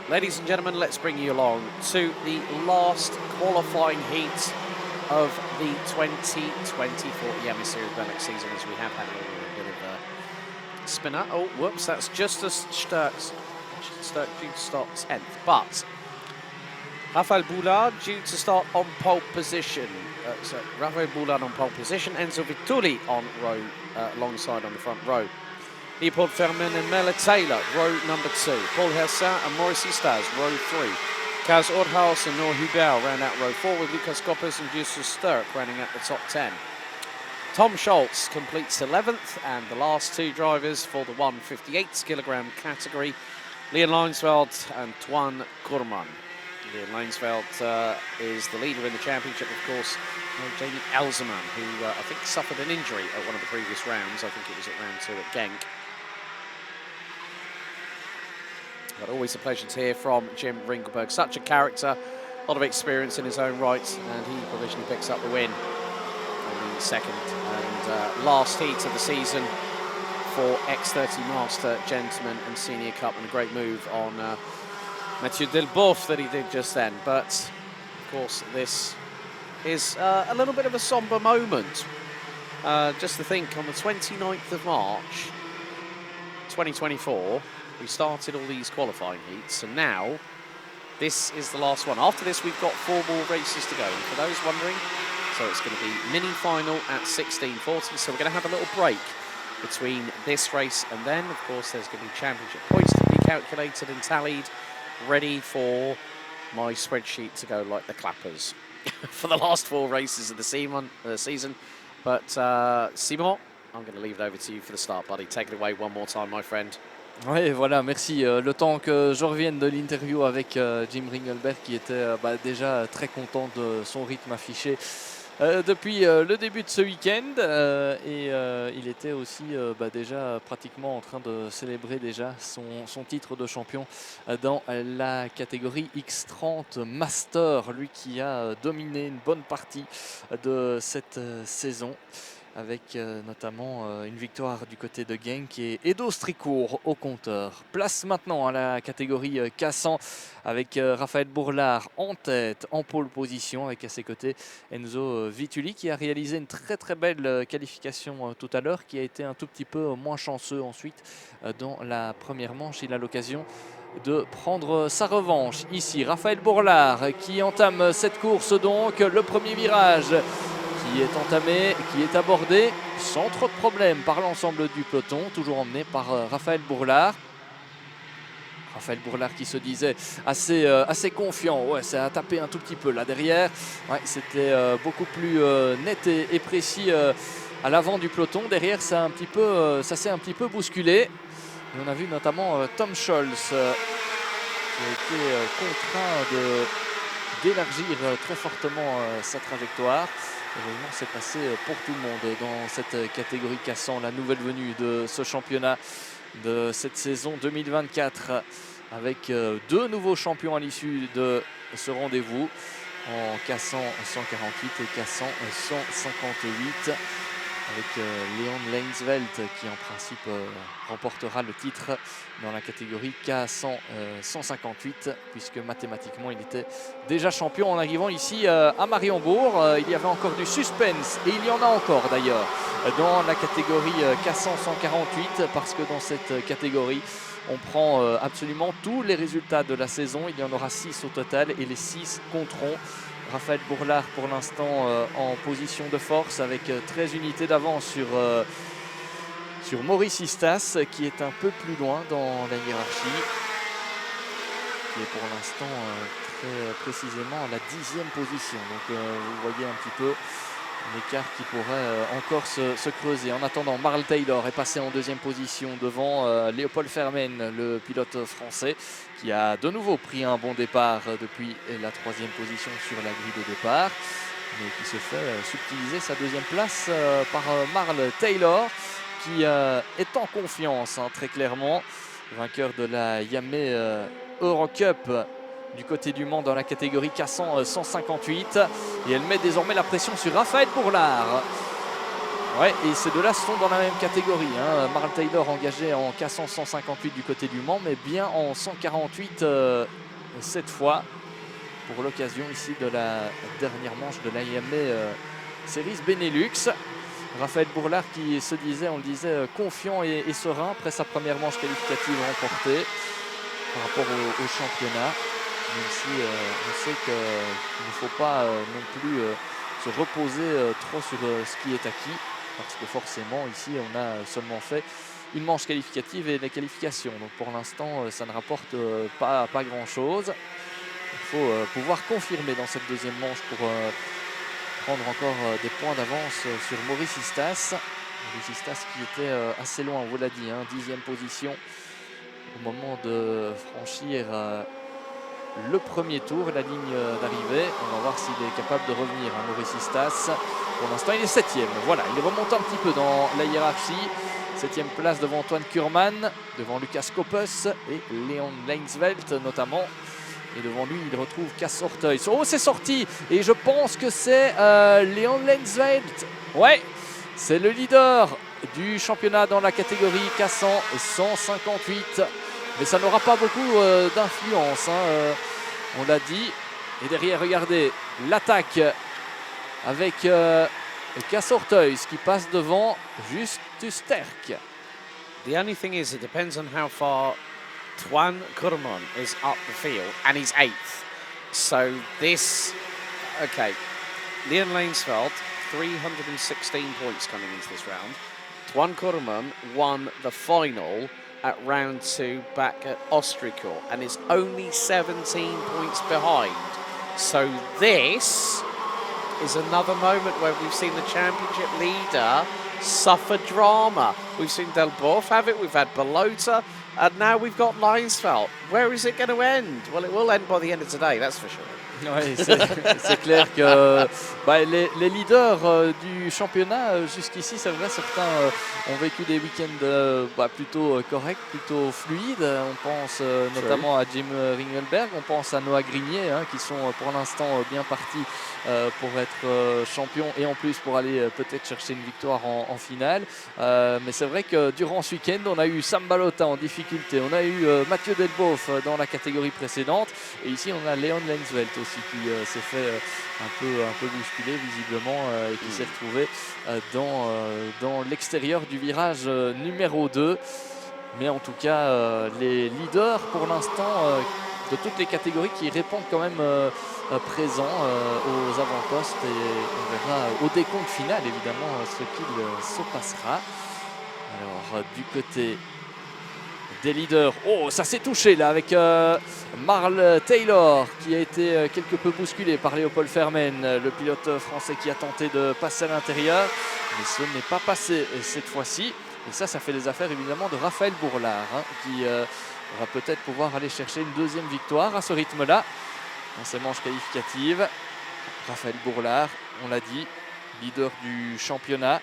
Ladies and gentlemen, let's bring you along to the last qualifying heat of the 2024 Yamaha Series BMX season, as we have had a little bit of a spinner. Oh, whoops, that's just as Sturks due to start 10th. But Rafael Boulard due to start on pole position. So Rafael Boulard on pole position, Enzo Vitulli on row alongside on the front row. Leopold Fermin and Mela Taylor, row number 2. Paul Hersin and Maurice Stas, row 3. Kaz Ordhaus and Noor Hubel round out row 4, with Lucas Koppers and Justus Sturck rounding out the top 10. Tom Schultz completes 11th, and the last two drivers for the 158 kilogram category, Leon Leinsveld and Tuan Kurman. Leon Leinsveld is the leader in the championship, of course. Jamie Elzerman, who I think suffered an injury at one of the previous rounds. I think it was at round 2 at Genk. But always a pleasure to hear from Jim Ringelberg. Such a character, a lot of experience in his own right, and he provisionally picks up the win in the second and last heat of the season for X30 Master Gentlemen and Senior Cup, and a great move on Mathieu Delboeuf that he did just then. But, of course, this is a little bit of a somber moment. Just to think, on the 29th of March, 2024, we started all these qualifying heats, and now this is the last one. After this, we've got 4 more races to go. And for those wondering, so it's going to be mini final at 16:40. So we're going to have a little break between this race and then, of course, there's going to be championship points to be calculated and tallied, ready for my spreadsheet to go like the clappers for the last 4 races of the season. But Simon, I'm going to leave it over to you for the start, buddy. Take it away one more time, my friend. Oui, voilà, merci. Le temps que je revienne de l'interview avec Jim Ringelberg, qui était déjà très content de son rythme affiché depuis le début de ce week-end, et il était aussi déjà pratiquement en train de célébrer déjà son titre de champion dans la catégorie X30 Master, lui qui a dominé une bonne partie de cette saison, avec notamment une victoire du côté de Genk et Edo Stricourt au compteur. Place maintenant à la catégorie K100 avec Raphaël Bourlard en tête, en pole position, avec à ses côtés Enzo Vitulli qui a réalisé une très très belle qualification tout à l'heure, qui a été un tout petit peu moins chanceux ensuite dans la première manche. Il a l'occasion de prendre sa revanche. Ici, Raphaël Bourlard qui entame cette course, donc le premier virage qui est entamé, qui est abordé sans trop de problèmes par l'ensemble du peloton, toujours emmené par Raphaël Bourlard. Raphaël Bourlard qui se disait assez confiant. Ouais, ça a tapé un tout petit peu là derrière. Ouais, c'était beaucoup plus net et précis à l'avant du peloton. Derrière, ça s'est un petit peu bousculé. Et on a vu notamment Tom Scholz qui a été contraint d'élargir très fortement sa trajectoire. Évidemment, c'est passé pour tout le monde dans cette catégorie K100, la nouvelle venue de ce championnat de cette saison 2024, avec 2 nouveaux champions à l'issue de ce rendez-vous en K100 148 et K100 158, avec Leon Leinsveld qui en principe remportera le titre dans la catégorie K100 158, puisque mathématiquement il était déjà champion en arrivant ici à Mariembourg. Il y avait encore du suspense, et il y en a encore d'ailleurs dans la catégorie K100 148, parce que dans cette catégorie on prend absolument tous les résultats de la saison. Il y en aura 6 au total, et les 6 compteront. Raphaël Bourlard pour l'instant en position de force, avec 13 unités d'avance sur Maurice Istas, qui est un peu plus loin dans la hiérarchie, qui est pour l'instant très précisément à la 10e position. Donc vous voyez un petit peu l'écart qui pourrait encore se creuser. En attendant, Marl Taylor est passé en 2e position devant Léopold Fermen, le pilote français, qui a de nouveau pris un bon départ depuis la 3e position sur la grille de départ, mais qui se fait subtiliser sa 2e place par Marl Taylor, qui est en confiance, très clairement, vainqueur de la Yamaha Eurocup du côté du Mans dans la catégorie K100 158, et elle met désormais la pression sur Raphaël Bourlard. Ouais, et ces deux-là sont dans la même catégorie. Hein. Marl Taylor engagé en K100 158 du côté du Mans, mais bien en 148 cette fois, pour l'occasion ici de la dernière manche de l'AMA Series Benelux. Raphaël Bourlard qui se disait, on le disait, confiant et serein après sa première manche qualificative remportée par rapport au championnat. Même si on sait qu'il ne faut pas non plus se reposer trop sur ce qui est acquis. Parce que forcément, ici, on a seulement fait une manche qualificative et les qualifications. Donc pour l'instant, ça ne rapporte pas grand-chose. Il faut pouvoir confirmer dans cette deuxième manche pour prendre encore des points d'avance sur Maurice Istas. Maurice Istas qui était assez loin, on vous l'a dit, 10e position au moment de franchir le premier tour, la ligne d'arrivée. On va voir s'il est capable de revenir, Maurice Istas. Pour l'instant, il est 7e. Voilà, il est remonté un petit peu dans la hiérarchie. 7e place devant Antoine Kurman, devant Lucas Koppes et Leon Leinsveld notamment. Et devant lui, il retrouve Cass Orteus. Oh, c'est sorti! Et je pense que c'est Leon Leinsveld. Ouais, c'est le leader du championnat dans la catégorie K100 158. Mais ça n'aura pas beaucoup d'influence, on l'a dit. Et derrière, regardez, l'attaque avec Cass Orteus qui passe devant Justus Sterck. The only thing is, it depends on how far Twan Kurman is up the field, and he's 8th. So this, okay, Leon Leinsveld, 316 points coming into this round. Twan Kurman won the final at round 2 back at Ostricourt and is only 17 points behind. So this is another moment where we've seen the championship leader suffer drama. We've seen Del Boeuf have it, we've had Balota, and now we've got Leinsveld. Where is it going to end? Well, it will end by the end of today, that's for sure. Oui, c'est clair que les leaders du championnat jusqu'ici, c'est vrai, certains ont vécu des week-ends plutôt corrects, plutôt fluides. On pense notamment à Jim Ringelberg, on pense à Noah Grignier, qui sont pour l'instant bien partis pour être champions et en plus pour aller peut-être chercher une victoire en finale. Mais c'est vrai que durant ce week-end, on a eu Sam Balota en difficulté, on a eu Mathieu Delboeuf dans la catégorie précédente et ici on a Leon Leinsveld aussi qui s'est fait un peu bousculer visiblement et qui s'est retrouvé dans l'extérieur du virage numéro 2. Mais en tout cas, les leaders pour l'instant de toutes les catégories qui répondent quand même présents aux avant-postes et on verra au décompte final évidemment ce qu'il se passera. Alors du côté des leaders, oh ça s'est touché là avec Marl Taylor qui a été quelque peu bousculé par Léopold Fermen, le pilote français qui a tenté de passer à l'intérieur, mais ce n'est pas passé cette fois-ci. Et ça fait les affaires évidemment de Raphaël Bourlard qui va peut-être pouvoir aller chercher une deuxième victoire à ce rythme-là dans ces manches qualificatives. Raphaël Bourlard, on l'a dit, leader du championnat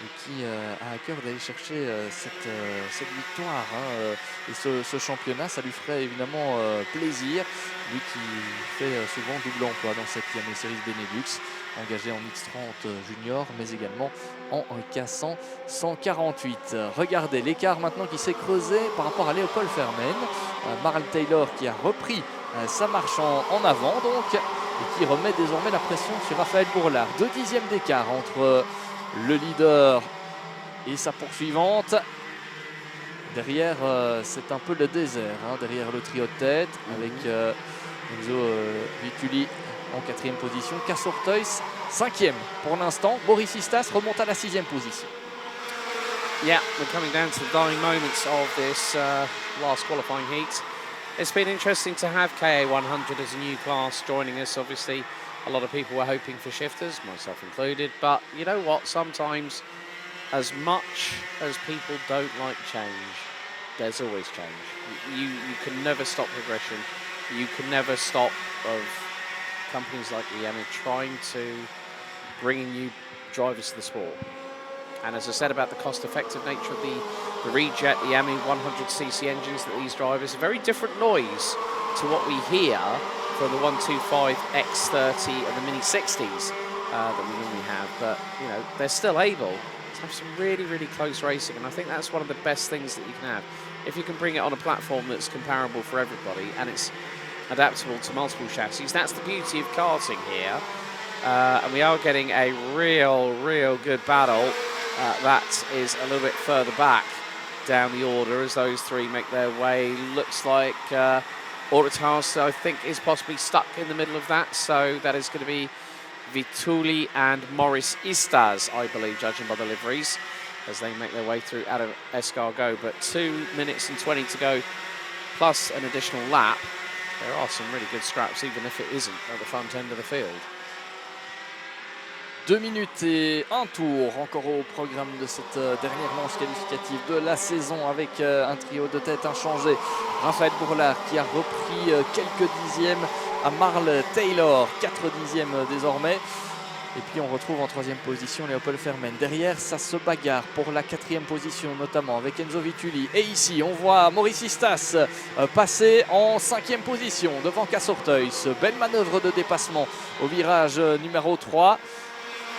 et qui a à cœur d'aller chercher cette victoire. Et ce championnat, ça lui ferait évidemment plaisir. Lui qui fait souvent double emploi dans cette IAME Series Benelux, engagé en X30 junior, mais également en K100 148. Regardez l'écart maintenant qui s'est creusé par rapport à Léopold Fermen. Marl Taylor qui a repris sa marche en avant donc, et qui remet désormais la pression sur Raphaël Bourlard. 2 dixièmes d'écart entre le leader et sa poursuivante. Derrière, c'est un peu le désert, derrière le trio de tête, avec Enzo Vituli en 4e position, Cass Orteus 5e pour l'instant. Maurice Istas remonte à la 6e position. Yeah, we're coming down to the dying moments of this last qualifying heat. It's been interesting to have KA100 as a new class joining us. Obviously, a lot of people were hoping for shifters, myself included. But you know what? Sometimes, as much as people don't like change, there's always change. You can never stop progression. You can never stop of companies like IAME trying to bring in new drivers to the sport. And as I said about the cost-effective nature of the Reject IAME 100cc engines that these drivers, a very different noise to what we hear from the 125 X30 and the Mini 60s. that we normally have, but they're still able to have some really, really close racing, and I think that's one of the best things that you can have. If you can bring it on a platform that's comparable for everybody and it's adaptable to multiple chassis, that's the beauty of karting here. And we are getting a real good battle. That is a little bit further back down the order as those three make their way. Looks like Autotas, I think, is possibly stuck in the middle of that. So that is going to be Vituli and Morris Istas, I believe, judging by the liveries, as they make their way through out of Escargot. But 2 minutes and 20 to go, plus an additional lap. There are some really good scraps, even if it isn't at the front end of the field. 2 minutes et 1 tour encore au programme de cette dernière manche qualificative de la saison, avec un trio de tête inchangé. Raphaël Bourlard qui a repris quelques dixièmes à Marl Taylor, 4 dixièmes désormais. Et puis on retrouve en 3e position Léopold Fermen. Derrière, ça se bagarre pour la 4e position, notamment avec Enzo Vituli. Et ici, on voit Maurice Istas passer en 5e position devant Cassorteus. Belle manœuvre de dépassement au virage numéro 3.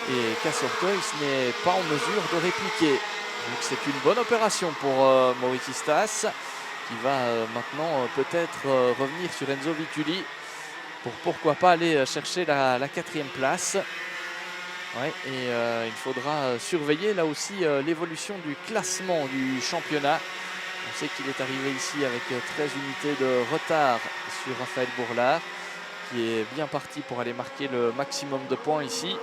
Et Cassorteus n'est pas en mesure de répliquer. Donc c'est une bonne opération pour Maurice Istas, qui va maintenant peut-être revenir sur Enzo Vituli pour pourquoi pas aller chercher la 4e place. Ouais, et il faudra surveiller là aussi l'évolution du classement du championnat. On sait qu'il est arrivé ici avec 13 unités de retard sur Raphaël Bourlard, qui est bien parti pour aller marquer le maximum de points ici.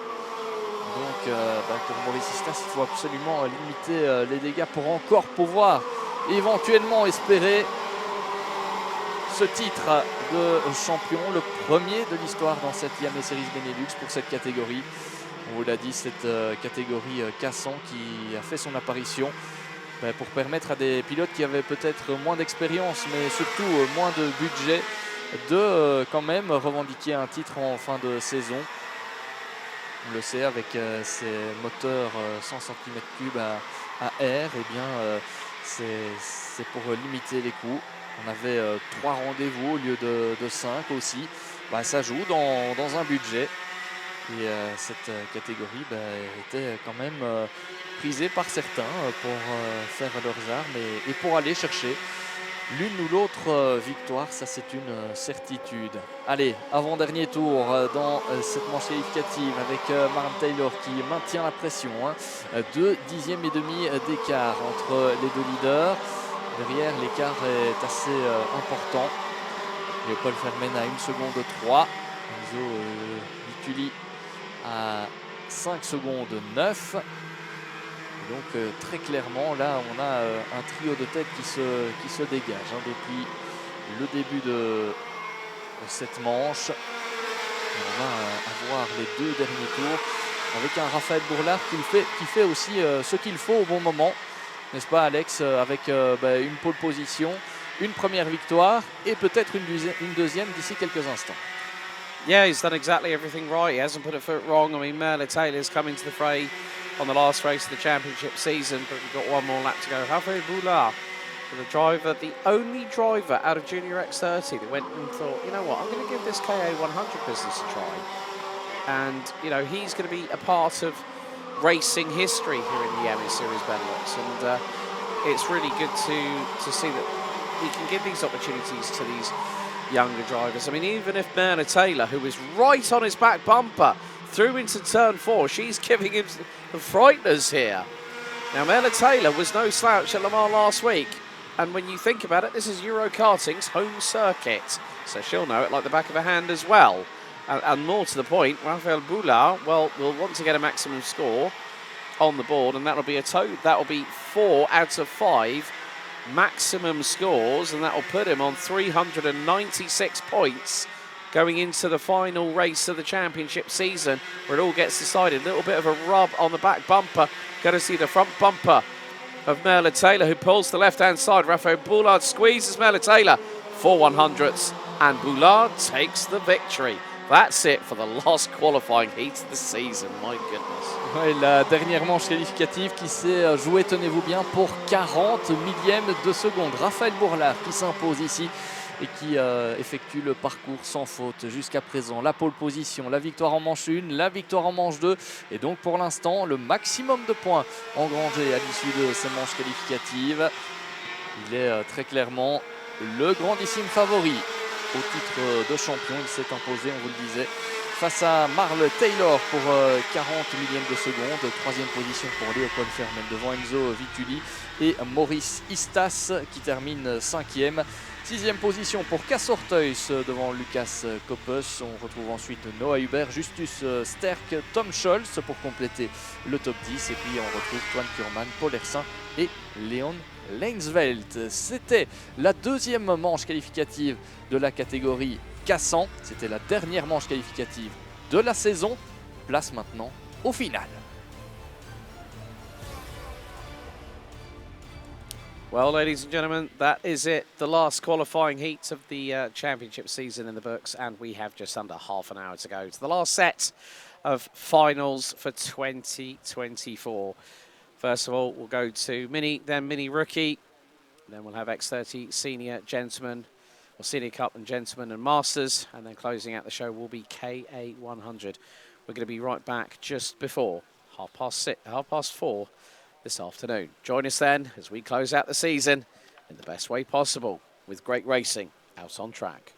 Donc pour Maurice Istas, il faut absolument limiter les dégâts pour encore pouvoir éventuellement espérer ce titre de champion, le premier de l'histoire dans cette Yamaha Series Benelux pour cette catégorie. On vous l'a dit, cette catégorie K100 qui a fait son apparition pour permettre à des pilotes qui avaient peut-être moins d'expérience, mais surtout moins de budget, de quand même revendiquer un titre en fin de saison. On le sait, avec ces moteurs 100 cm3 à air, eh bien, c'est pour limiter les coûts. On avait 3 rendez-vous au lieu de 5 aussi. Ça joue dans un budget. Et cette catégorie était quand même prisée par certains pour faire leurs armes et pour aller chercher l'une ou l'autre victoire, ça c'est une certitude. Allez, avant-dernier tour dans cette manche qualificative avec Marl Taylor qui maintient la pression. 2 dixièmes et demi d'écart entre les deux leaders. Derrière, l'écart est assez important. Léopold Fermen à 1 seconde 3. Enzo Vituli à 5 secondes 9. Donc très clairement, là, on a un trio de tête qui se dégage depuis le début de cette manche. On va avoir les 2 derniers tours avec un Raphaël Bourlard qui fait aussi ce qu'il faut au bon moment. N'est-ce pas, Alex, avec une pole position, une première victoire et peut-être une deuxième d'ici quelques instants. Yeah, he's done exactly everything right. He hasn't put a foot wrong. I mean, Merle Taylor's come into the fray on the last race of the championship season, but we've got one more lap to go. Raphaël Bourlard, the driver, the only driver out of Junior X30 that went and thought, you know what, I'm going to give this KA100 business a try. And, he's going to be a part of racing history here in the Yamaha Series Benelux. And it's really good to see that we can give these opportunities to these younger drivers. I mean, even if Merle Taylor, who was right on his back bumper, through into turn 4, she's giving him the frighteners here. Now, Merle Taylor was no slouch at Le Mans last week, and when you think about it, this is Euro Karting's home circuit, so she'll know it like the back of her hand as well. And more to the point, Raphaël Bourlard, will want to get a maximum score on the board, and that'll be that'll be 4 out of 5 maximum scores, and that'll put him on 396 points going into the final race of the championship season, where it all gets decided. A little bit of a rub on the back bumper. Got to see the front bumper of Merle Taylor, who pulls the left-hand side. Raphaël Bourlard squeezes Merle Taylor for 100ths, and Bourlard takes the victory. That's it for the last qualifying heat of the season. My goodness. Ouais, la dernière manche qualificative qui s'est jouée, tenez-vous bien, pour 40 millièmes de seconde. Raphaël Bourlard qui s'impose ici et qui effectue le parcours sans faute jusqu'à présent. La pole position, la victoire en manche 1, la victoire en manche 2 et donc pour l'instant le maximum de points engrangés à l'issue de ces manches qualificatives. Il est très clairement le grandissime favori au titre de champion. Il s'est imposé, on vous le disait, face à Marl Taylor pour 40 millièmes de seconde. Troisième position pour Léopold Fermen devant Enzo Vituli et Maurice Istas qui termine cinquième. Sixième position pour Cass Orteus devant Lucas Koppes. On retrouve ensuite Noah Hubert, Justus Sterck, Tom Scholz pour compléter le top 10. Et puis on retrouve Toine Kurman, Paul Hersin et Leon Leinsveld. C'était la deuxième manche qualificative de la catégorie K100. C'était la dernière manche qualificative de la saison. Place maintenant au final. Well, ladies and gentlemen, that is it. The last qualifying heats of the championship season in the books, and we have just under half an hour to go to the last set of finals for 2024. First of all, we'll go to Mini, then Mini Rookie. Then we'll have X30 Senior Gentleman, or Senior Cup and Gentleman and Masters. And then closing out the show will be KA100. We're going to be right back just before 4:30 this afternoon. Join us then as we close out the season in the best way possible with great racing out on track.